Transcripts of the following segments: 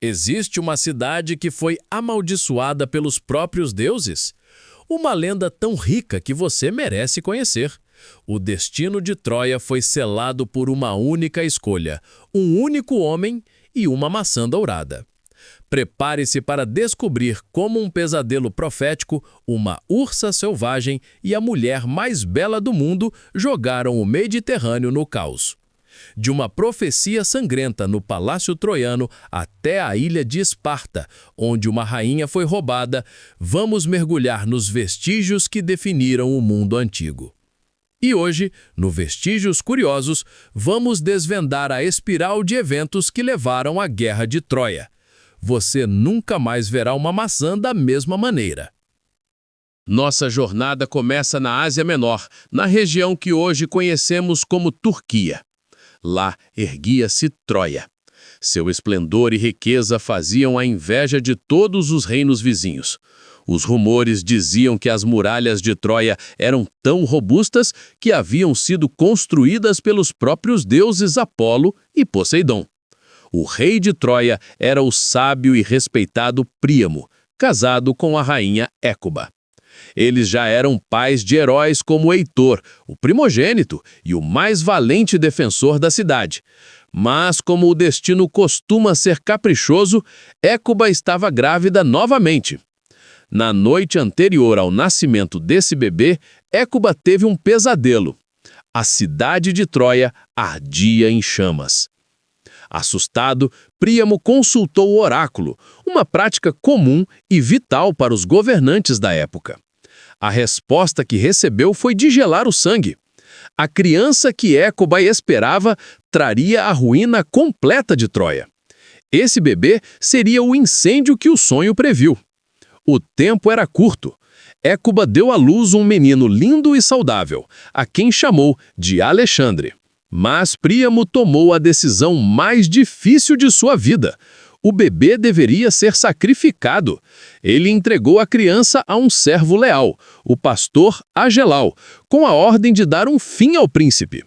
Existe uma cidade que foi amaldiçoada pelos próprios deuses? Uma lenda tão rica que você merece conhecer. O destino de Troia foi selado por uma única escolha, um único homem e uma maçã dourada. Prepare-se para descobrir como um pesadelo profético, uma ursa selvagem e a mulher mais bela do mundo jogaram o Mediterrâneo no caos. De uma profecia sangrenta no Palácio Troiano até a ilha de Esparta, onde uma rainha foi roubada, vamos mergulhar nos vestígios que definiram o mundo antigo. E hoje, no Vestígios Curiosos, vamos desvendar a espiral de eventos que levaram à Guerra de Troia. Você nunca mais verá uma maçã da mesma maneira. Nossa jornada começa na Ásia Menor, na região que hoje conhecemos como Turquia. Lá erguia-se Troia. Seu esplendor e riqueza faziam a inveja de todos os reinos vizinhos. Os rumores diziam que as muralhas de Troia eram tão robustas que haviam sido construídas pelos próprios deuses Apolo e Poseidon. O rei de Troia era o sábio e respeitado Príamo, casado com a rainha Écuba. Eles já eram pais de heróis como Heitor, o primogênito e o mais valente defensor da cidade. Mas, como o destino costuma ser caprichoso, Écuba estava grávida novamente. Na noite anterior ao nascimento desse bebê, Écuba teve um pesadelo. A cidade de Troia ardia em chamas. Assustado, Príamo consultou o oráculo, uma prática comum e vital para os governantes da época. A resposta que recebeu foi de gelar o sangue. A criança que Écuba esperava traria a ruína completa de Troia. Esse bebê seria o incêndio que o sonho previu. O tempo era curto. Écuba deu à luz um menino lindo e saudável, a quem chamou de Alexandre. Mas Príamo tomou a decisão mais difícil de sua vida. O bebê deveria ser sacrificado. Ele entregou a criança a um servo leal, o pastor Agelau, com a ordem de dar um fim ao príncipe.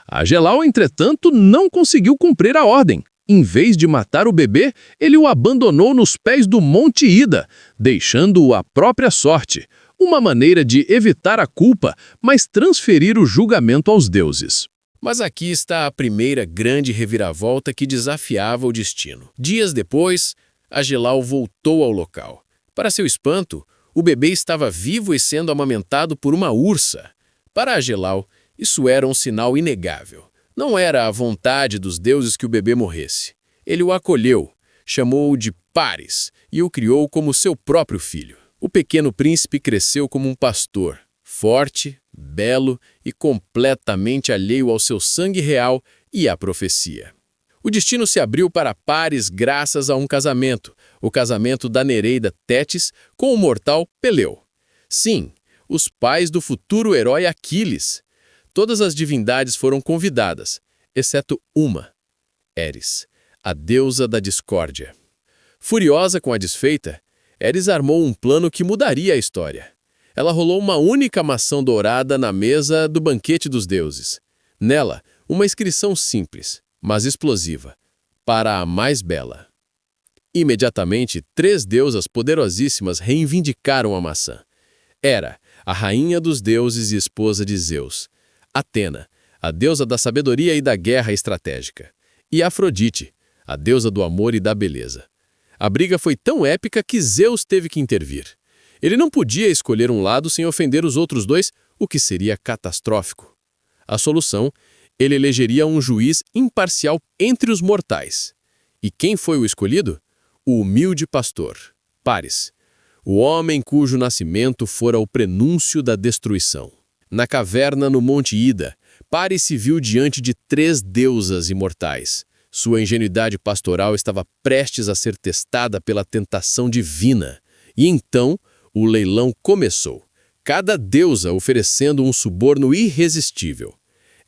Agelau, entretanto, não conseguiu cumprir a ordem. Em vez de matar o bebê, ele o abandonou nos pés do Monte Ida, deixando-o à própria sorte. Uma maneira de evitar a culpa, mas transferir o julgamento aos deuses. Mas aqui está a primeira grande reviravolta que desafiava o destino. Dias depois, Agelau voltou ao local. Para seu espanto, o bebê estava vivo e sendo amamentado por uma ursa. Para Agelau, isso era um sinal inegável. Não era a vontade dos deuses que o bebê morresse. Ele o acolheu, chamou-o de Paris e o criou como seu próprio filho. O pequeno príncipe cresceu como um pastor, forte, belo e completamente alheio ao seu sangue real e à profecia. O destino se abriu para Paris graças a um casamento, o casamento da Nereida Tétis com o mortal Peleu. Sim, os pais do futuro herói Aquiles. Todas as divindades foram convidadas, exceto uma, Eris, a deusa da discórdia. Furiosa com a desfeita, Eris armou um plano que mudaria a história. Ela rolou uma única maçã dourada na mesa do banquete dos deuses. Nela, uma inscrição simples, mas explosiva, para a mais bela. Imediatamente, 3 deusas poderosíssimas reivindicaram a maçã. Hera, a rainha dos deuses e esposa de Zeus. Atena, a deusa da sabedoria e da guerra estratégica. E Afrodite, a deusa do amor e da beleza. A briga foi tão épica que Zeus teve que intervir. Ele não podia escolher um lado sem ofender os outros dois, o que seria catastrófico. A solução, ele elegeria um juiz imparcial entre os mortais. E quem foi o escolhido? O humilde pastor, Paris, o homem cujo nascimento fora o prenúncio da destruição. Na caverna no Monte Ida, Paris se viu diante de 3 deusas imortais. Sua ingenuidade pastoral estava prestes a ser testada pela tentação divina. E então, o leilão começou, cada deusa oferecendo um suborno irresistível.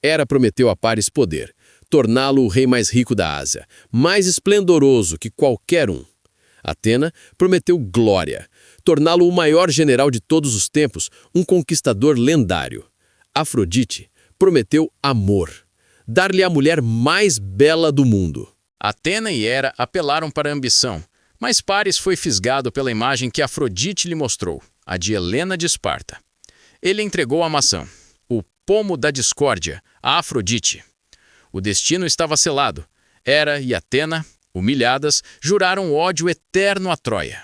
Hera prometeu a Paris poder, torná-lo o rei mais rico da Ásia, mais esplendoroso que qualquer um. Atena prometeu glória, torná-lo o maior general de todos os tempos, um conquistador lendário. Afrodite prometeu amor, dar-lhe a mulher mais bela do mundo. Atena e Hera apelaram para a ambição, mas Paris foi fisgado pela imagem que Afrodite lhe mostrou, a de Helena de Esparta. Ele entregou a maçã, o pomo da discórdia, a Afrodite. O destino estava selado. Hera e Atena, humilhadas, juraram ódio eterno a Troia.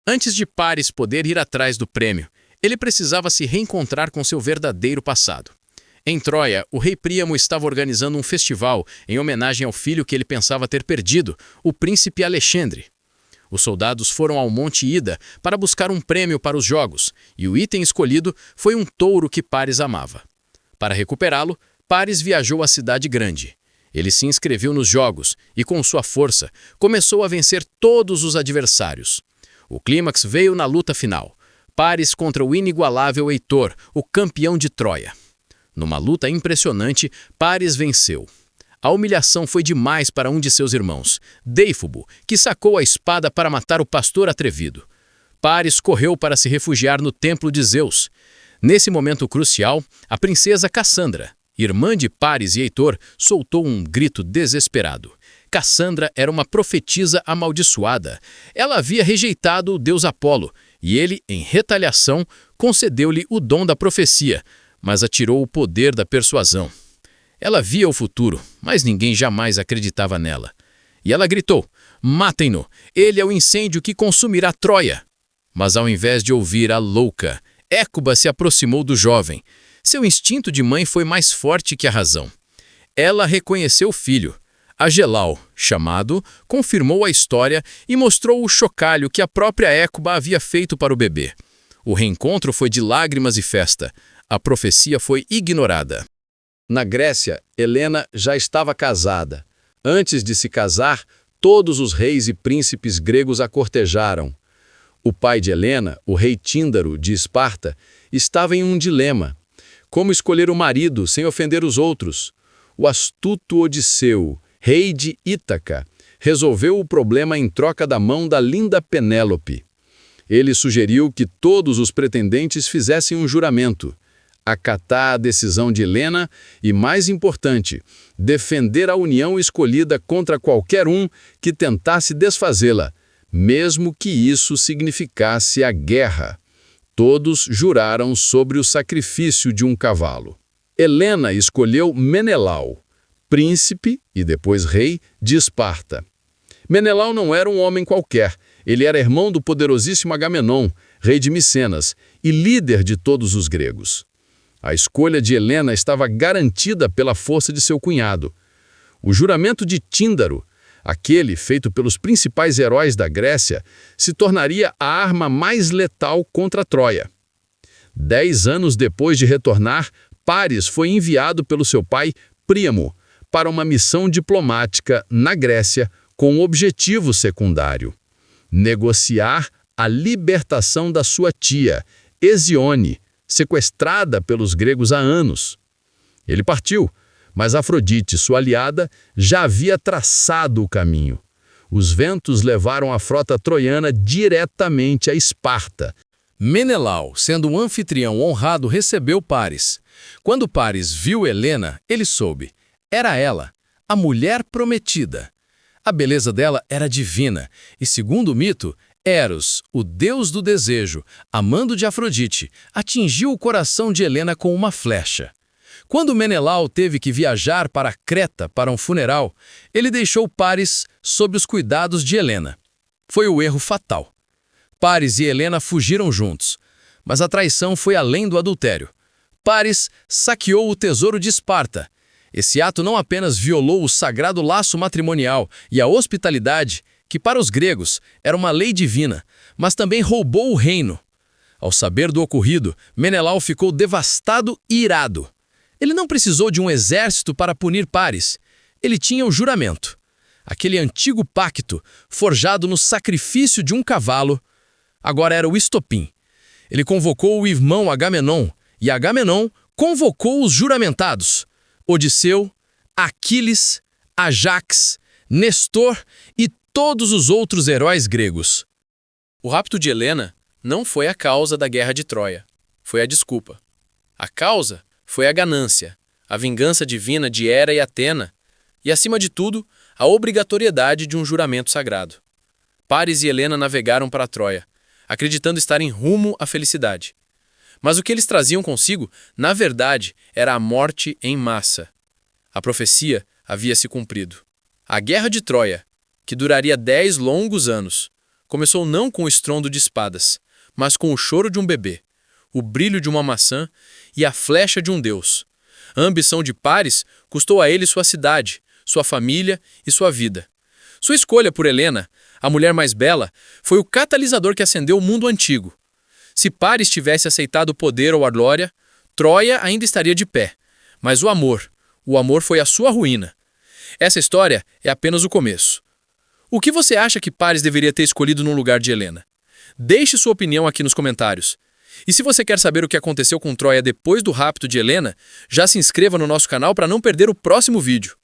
Antes de Paris poder ir atrás do prêmio, ele precisava se reencontrar com seu verdadeiro passado. Em Troia, o rei Príamo estava organizando um festival em homenagem ao filho que ele pensava ter perdido, o príncipe Alexandre. Os soldados foram ao Monte Ida para buscar um prêmio para os jogos, e o item escolhido foi um touro que Paris amava. Para recuperá-lo, Paris viajou à cidade grande. Ele se inscreveu nos jogos e, com sua força, começou a vencer todos os adversários. O clímax veio na luta final. Paris contra o inigualável Heitor, o campeão de Troia. Numa luta impressionante, Paris venceu. A humilhação foi demais para um de seus irmãos, Deifobo, que sacou a espada para matar o pastor atrevido. Paris correu para se refugiar no templo de Zeus. Nesse momento crucial, a princesa Cassandra, irmã de Paris e Heitor, soltou um grito desesperado. Cassandra era uma profetisa amaldiçoada. Ela havia rejeitado o deus Apolo, e ele, em retaliação, concedeu-lhe o dom da profecia, mas atirou o poder da persuasão. Ela via o futuro, mas ninguém jamais acreditava nela. E ela gritou: "Matem-no! Ele é o incêndio que consumirá Troia!" Mas ao invés de ouvir a louca, Hécuba se aproximou do jovem. Seu instinto de mãe foi mais forte que a razão. Ela reconheceu o filho. Agelau, chamado, confirmou a história e mostrou o chocalho que a própria Hécuba havia feito para o bebê. O reencontro foi de lágrimas e festa. A profecia foi ignorada. Na Grécia, Helena já estava casada. Antes de se casar, todos os reis e príncipes gregos a cortejaram. O pai de Helena, o rei Tíndaro, de Esparta, estava em um dilema. Como escolher o marido sem ofender os outros? O astuto Odisseu, rei de Ítaca, resolveu o problema em troca da mão da linda Penélope. Ele sugeriu que todos os pretendentes fizessem um juramento, acatar a decisão de Helena e, mais importante, defender a união escolhida contra qualquer um que tentasse desfazê-la, mesmo que isso significasse a guerra. Todos juraram sobre o sacrifício de um cavalo. Helena escolheu Menelau, príncipe e depois rei de Esparta. Menelau não era um homem qualquer, ele era irmão do poderosíssimo Agamenon, rei de Micenas, e líder de todos os gregos. A escolha de Helena estava garantida pela força de seu cunhado. O juramento de Tíndaro, aquele feito pelos principais heróis da Grécia, se tornaria a arma mais letal contra Troia. 10 anos depois de retornar, Paris foi enviado pelo seu pai, Príamo, para uma missão diplomática na Grécia com um objetivo secundário: negociar a libertação da sua tia, Hesione, sequestrada pelos gregos há anos. Ele partiu, mas Afrodite, sua aliada, já havia traçado o caminho. Os ventos levaram a frota troiana diretamente a Esparta. Menelau, sendo um anfitrião honrado, recebeu Paris. Quando Paris viu Helena, ele soube. Era ela, a mulher prometida. A beleza dela era divina, e segundo o mito, Eros, o deus do desejo, amando de Afrodite, atingiu o coração de Helena com uma flecha. Quando Menelau teve que viajar para Creta para um funeral, ele deixou Paris sob os cuidados de Helena. Foi o erro fatal. Paris e Helena fugiram juntos, mas a traição foi além do adultério. Paris saqueou o tesouro de Esparta. Esse ato não apenas violou o sagrado laço matrimonial e a hospitalidade, que para os gregos era uma lei divina, mas também roubou o reino. Ao saber do ocorrido, Menelau ficou devastado e irado. Ele não precisou de um exército para punir Paris. Ele tinha o juramento. Aquele antigo pacto, forjado no sacrifício de um cavalo, agora era o estopim. Ele convocou o irmão Agamenon, e Agamenon convocou os juramentados: Odisseu, Aquiles, Ajax, Nestor e todos os outros heróis gregos. O rapto de Helena não foi a causa da guerra de Troia, foi a desculpa. A causa foi a ganância, a vingança divina de Hera e Atena, e, acima de tudo, a obrigatoriedade de um juramento sagrado. Paris e Helena navegaram para Troia, acreditando estarem rumo à felicidade. Mas o que eles traziam consigo, na verdade, era a morte em massa. A profecia havia se cumprido. A Guerra de Troia, que duraria 10 longos anos, começou não com o estrondo de espadas, mas com o choro de um bebê, o brilho de uma maçã e a flecha de um deus. A ambição de Paris custou a ele sua cidade, sua família e sua vida. Sua escolha por Helena, a mulher mais bela, foi o catalisador que acendeu o mundo antigo. Se Paris tivesse aceitado o poder ou a glória, Troia ainda estaria de pé. Mas o amor foi a sua ruína. Essa história é apenas o começo. O que você acha que Paris deveria ter escolhido no lugar de Helena? Deixe sua opinião aqui nos comentários. E se você quer saber o que aconteceu com Troia depois do rapto de Helena, já se inscreva no nosso canal para não perder o próximo vídeo.